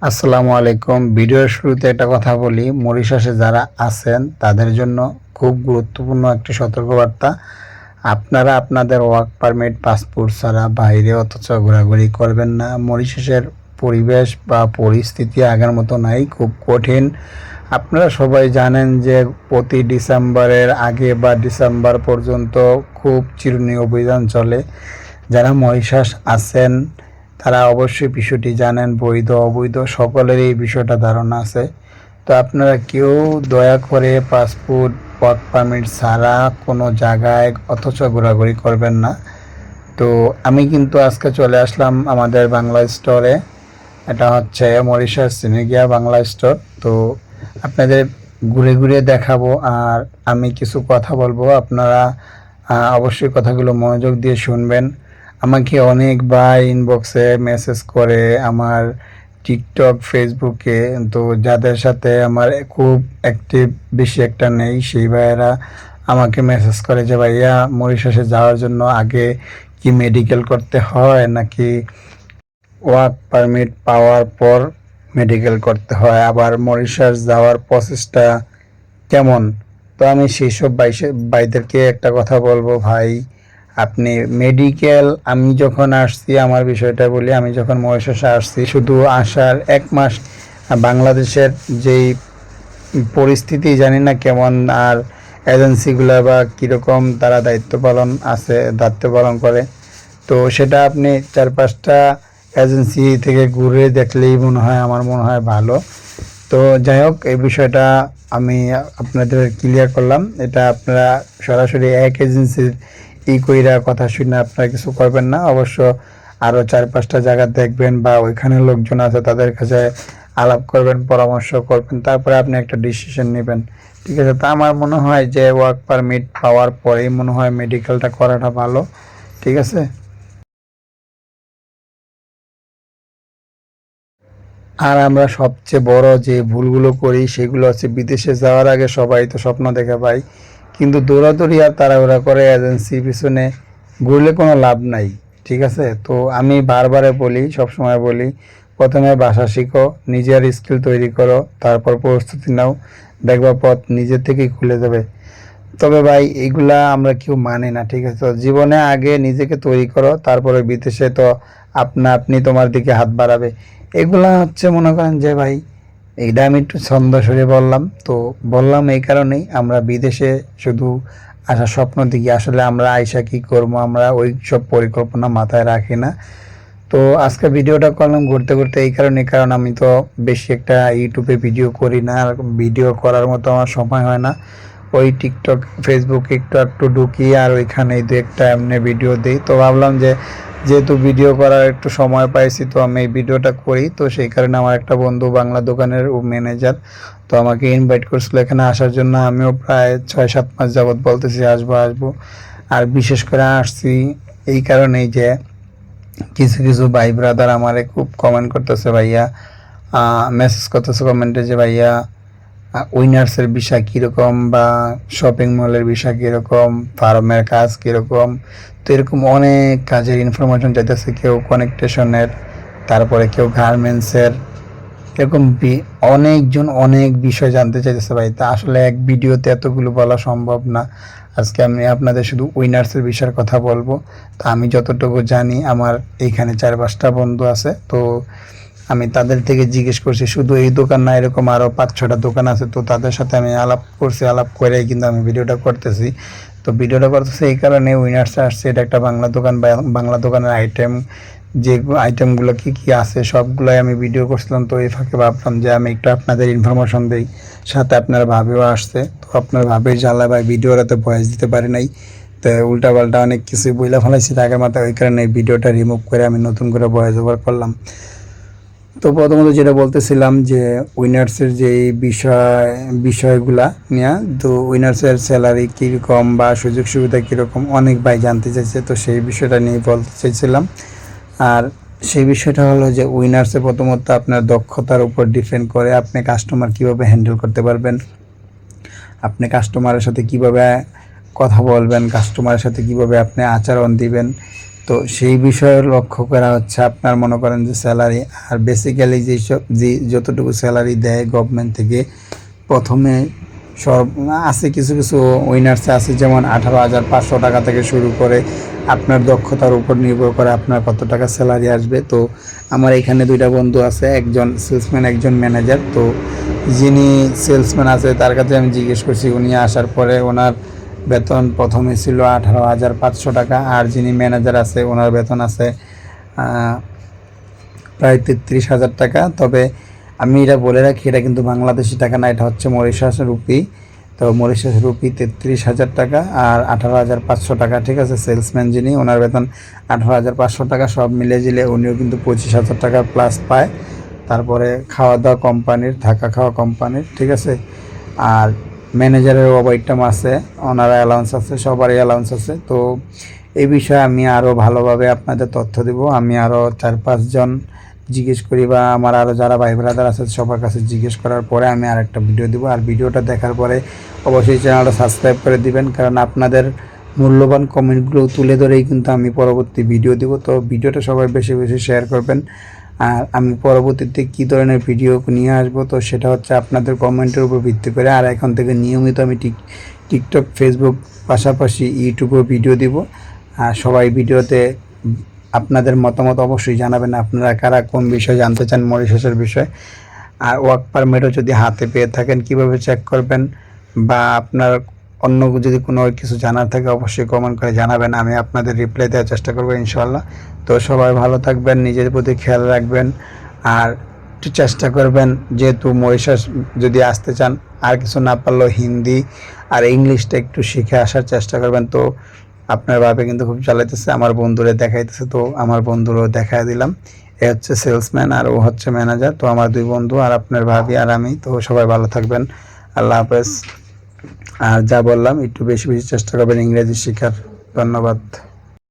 আসসালামু আলাইকুম। ভিডিওর শুরুতে একটা কথা বলি, মরিশাসে যারা আছেন তাদের জন্য খুব গুরুত্বপূর্ণ একটি সতর্কবার্তা। আপনারা আপনাদের ওয়ার্ক পারমিট পাসপোর্ট ছাড়া বাইরে অথচ ঘোরাঘুরি করবেন না। মরিশাসের পরিবেশ বা পরিস্থিতি আগের মতো নাই, খুব কঠিন। আপনারা সবাই জানেন যে প্রতি ডিসেম্বরের আগে বা ডিসেম্বর পর্যন্ত খুব চিরুনি অভিযান চলে। যারা মরিশাস আছেন তারা অবশ্যই বিষয়টি জানেন, বৈধ অবৈধ সকলেরই এই বিষয়টা ধারণা আছে। তো আপনারা কেউ দয়া করে পাসপোর্ট ওয়ার্ক পারমিট ছাড়া কোনো জায়গায় অথচ ঘোরাঘুরি করবেন না। তো আমি কিন্তু আজকে চলে আসলাম আমাদের বাংলা স্টোরে। এটা হচ্ছে মরিশাস সিনেগিয়া বাংলা স্টোর। তো আপনাদের ঘুরে ঘুরে দেখাবো আর আমি কিছু কথা বলবো, আপনারা অবশ্যই কথাগুলো মনোযোগ দিয়ে শুনবেন। আমাকে অনেক ভাই ইনবক্সে মেসেজ করে আমার টিকটক ফেসবুকে, তো যাদের সাথে আমার খুব অ্যাক্টিভ বেশি একটা নেই সেই ভাইয়েরা আমাকে মেসেজ করে যে ভাইয়া মরিশাসে যাওয়ার জন্য আগে কি মেডিকেল করতে হয় নাকি ওয়ার্ক পারমিট পাওয়ার পর মেডিকেল করতে হয়, আবার মরিশাস যাওয়ার প্রসেসটা কেমন। তো আমি সেই সব ভাইদেরকে একটা কথা বলবো, ভাই আপনি মেডিকেল, আমি যখন আসছি আমার বিষয়টা বলি, আমি যখন মরিশাসে আসছি শুধু আসার 1 মাস বাংলাদেশের যেই পরিস্থিতি জানি না কেমন, আর এজেন্সিগুলো বা কীরকম তারা দায়িত্ব পালন করে। তো সেটা আপনি 4-5টা এজেন্সি থেকে ঘুরে দেখলেই আমার মনে হয় ভালো। তো যাই হোক, এই বিষয়টা আমি আপনাদের ক্লিয়ার করলাম। এটা আপনারা সরাসরি এক এজেন্সির কইরা কথা শুনে আপনারা কিছু করবেন না। অবশ্য আরও 4-5টা জায়গা দেখবেন বা ওইখানে লোকজন আছে তাদের কাছে আলাপ করবেন, পরামর্শ করবেন, তারপরে আপনি একটা ডিসিশন নেবেন। ঠিক আছে? তা আমার মনে হয় যে ওয়ার্ক পারমিট পাওয়ার পরেই মনে হয় মেডিকেলটা করাটা ভালো। ঠিক আছে? আর আমরা সবচেয়ে বড় যে ভুলগুলো করি সেগুলো হচ্ছে বিদেশে যাওয়ার আগে সবাই তো স্বপ্ন দেখে পাই, কিন্তু দৌড়াদৌড়ি আর তাড়াহুড়া করে এজেন্সি পিছনে ঘুরলে কোনো লাভ নাই। ঠিক আছে? তো আমি বারবারে বলি, সবসময় বলি, প্রথমে ভাষা শিখো, নিজের স্কিল তৈরি করো, তারপর প্রস্তুতি নাও, দেখবা পথ নিজের থেকেই খুলে যাবে। তবে ভাই এগুলা আমরা কেউ মানি না। ঠিক আছে? তো জীবনে আগে নিজেকে তৈরি করো, তারপরে বিদেশে তো আপনি তোমার দিকে হাত বাড়াবে। এগুলা হচ্ছে মনে করেন যে ভাই, এইটা আমি একটু ছন্দ সরে বললাম। তো বললাম এই কারণেই, আমরা বিদেশে শুধু আসার স্বপ্ন দেখি, আসলে আমরা আইসা কি করবো আমরা ওই সব পরিকল্পনা মাথায় রাখি না। তো আজকে ভিডিওটা করলাম ঘুরতে ঘুরতে এই কারণে, কারণ আমি তো বেশি একটা ইউটিউবে ভিডিও করি না, আর ভিডিও করার মতো আমার সময় হয় না। ওই টিকটক ফেসবুকে একটু একটু ঢুকি আর ওইখানে দু একটা এমনি ভিডিও দিই। তো ভাবলাম যে যেহেতু ভিডিও করার একটু সময় পাইছি তো আমি এই ভিডিওটা করি। তো সেই কারণে আমার একটা বন্ধু বাংলা দোকানের ম্যানেজার, তো আমাকে ইনভাইট করছিল এখানে আসার জন্য। আমিও প্রায় 6-7 মাস যাবৎ বলতেছি আসবো আসবো। আর বিশেষ করে আসছি এই কারণেই যে কিছু কিছু ভাই ব্রাদার আমারে খুব কমেন্ট করতেছে, ভাইয়া মেসেজ করতেছে কমেন্টে যে ভাইয়া উইনার্সের বিষয় কীরকম, বা শপিং মলের বিষয় কীরকম, ফার্মের কাজ কীরকম। তো এরকম অনেক কাজের ইনফরমেশন চাইতেছে, কেউ কানেকটেশনের, তারপরে কেউ গার্মেন্টসের, এরকম অনেকজন অনেক বিষয় জানতে চাইতেছে ভাই। তা আসলে এক ভিডিওতে এতগুলো বলা সম্ভব না। আজকে আমি আপনাদের শুধু উইনার্সের বিষয়ের কথা বলবো। তা আমি যতটুকু জানি, আমার এইখানে 4-5টা বন্ধু আছে, তো আমি তাদের থেকে জিজ্ঞেস করছি, শুধু এই দোকান না এরকম আরও 5-6টা দোকান আছে, তো তাদের সাথে আমি আলাপ করছি, আলাপ করেই কিন্তু আমি ভিডিওটা করতেছি। তো ভিডিওটা করতেছি এই কারণে, উইনার্সে আসছে, এটা একটা বাংলা দোকান, বাংলা দোকানের আইটেম, যে আইটেমগুলো কী কী আছে সবগুলোই আমি ভিডিও করছিলাম। তো এই ফাঁকে ভাবলাম যে আমি একটু আপনাদের ইনফরমেশন দিই, সাথে আপনার ভাবিও আসছে। তো আপনার ভাবির জ্বালা ভাই ভিডিওটাতে ভয়েস দিতে পারি নাই, তো উল্টাপাল্টা অনেক কিছুই বইলা ফেলাইছি আগের মাথায়, ওই কারণে এই ভিডিওটা রিমুভ করে আমি নতুন করে ভয়েস ওভার করলাম। তো প্রথমত যেটা বলতেছিলাম যে উইনার্সের যে বিষয়গুলা নিয়ে, তো উইনার্সের স্যালারি কীরকম বা সুযোগ সুবিধা কীরকম অনেক ভাই জানতে চাইছে, তো সেই বিষয়টা নিয়ে বলতে চাইছিলাম। আর সেই বিষয়টা হলো যে উইনার্সে প্রথমত আপনার দক্ষতার উপর ডিপেন্ড করে, আপনি কাস্টমার কীভাবে হ্যান্ডেল করতে পারবেন, আপনি কাস্টমারের সাথে কীভাবে কথা বলবেন, কাস্টমারের সাথে কীভাবে আপনি আচরণ দিবেন। তো তো সেই বিষয়ে লক্ষ্য করা হচ্ছে আপনার মনে করেন যে স্যালারি, আর বেসিক্যালি যেসব যতটুকু স্যালারি দেয় গভর্নমেন্ট থেকে, প্রথমে সব আছে কিছু কিছু উইনার্স আছে, যেমন 18,500 টাকা থেকে শুরু করে আপনার দক্ষতার উপর নির্ভর করে আপনার কত টাকা স্যালারি আসবে। তো আমার এখানে দুইটা বন্ধু আছে, একজন সেলসম্যান একজন ম্যানেজার। তো যিনি সেলসম্যান আছে তার কাছে আমি জিজ্ঞেস করছি, উনি আসার পরে ওনার বেতন প্রথমে ছিল 18,500 টাকা, আর যিনি ম্যানেজার আছে ওনার বেতন আছে প্রায় 33,000 টাকা। তবে আমি এটা বলে রাখি, এটা কিন্তু বাংলাদেশি টাকা না, এটা হচ্ছে মরিশাস রুপি। তো মরিশাস রুপি 33,000 টাকা আর 18,500 টাকা, ঠিক আছে। সেলসম্যান যিনি ওনার বেতন 18,500 টাকা, সব মিলে জিলে উনিও কিন্তু 25,000 টাকা প্লাস পায়। তারপরে খাওয়া দাওয়া কোম্পানির, থাকা খাওয়া কোম্পানির, ঠিক আছে। আর ম্যানেজারের ওভারটাইম আছে, ওনার অ্যালাউন্স আছে, সবারই অ্যালাউন্স আছে। তো এই বিষয়ে আমি আরও ভালোভাবে আপনাদের তথ্য দেব। আমি আরও 4-5 জন জিজ্ঞেস করি, বা আমার আরও যারা ভাই ব্রাদার আছে সবার কাছে জিজ্ঞেস করার পরে আমি আরেকটা ভিডিও দেবো। আর ভিডিওটা দেখার পরে অবশ্যই চ্যানেলটা সাবস্ক্রাইব করে দিবেন, কারণ আপনাদের মূল্যবান কমেন্টগুলো তুলে ধরেই কিন্তু আমি পরবর্তী ভিডিও দেবো। তো ভিডিওটা সবাই বেশি বেশি শেয়ার করবেন। আর আমি পরবর্তীতে কী ধরনের ভিডিও নিয়ে আসবো, তো সেটা হচ্ছে আপনাদের কমেন্টের উপর ভিত্তি করে। আর এখন থেকে নিয়মিত আমি টিকটক, ফেসবুক পাশাপাশি ইউটিউবেও ভিডিও দিব। আর সবাই ভিডিওতে আপনাদের মতামত অবশ্যই জানাবেন, আপনারা কারা কোন বিষয় জানতে চান মরিশাসের বিষয়। আর ওয়ার্ক পারমিটও যদি হাতে পেয়ে থাকেন কীভাবে চেক করবেন, বা আপনার অন্য যদি কোনো কিছু জানার থাকে অবশ্যই কমেন্ট করে জানাবেন, আমি আপনাদের রিপ্লাই দেওয়ার চেষ্টা করবো ইনশাল্লাহ। তো সবাই ভালো থাকবেন, নিজের প্রতি খেয়াল রাখবেন, আর একটু চেষ্টা করবেন, যেহেতু মরিশাস যদি আসতে চান, আর কিছু না পারলেও হিন্দি আর ইংলিশটা একটু শিখে আসার চেষ্টা করবেন। তো আপনার ভাবে কিন্তু খুব চালাইতেছে, আমার বন্ধুরে দেখাইতেছে, তো আমার বন্ধুরও দেখাই দিলাম। এ হচ্ছে সেলসম্যান আর ও হচ্ছে ম্যানেজার। তো আমার দুই বন্ধু, আর আপনার ভাবি আর আমি। তো সবাই ভালো থাকবেন, আল্লাহ হাফেজ। আর যা বললাম একটু বেশি বেশি চেষ্টা করবেন ইংরেজি শেখার। ধন্যবাদ।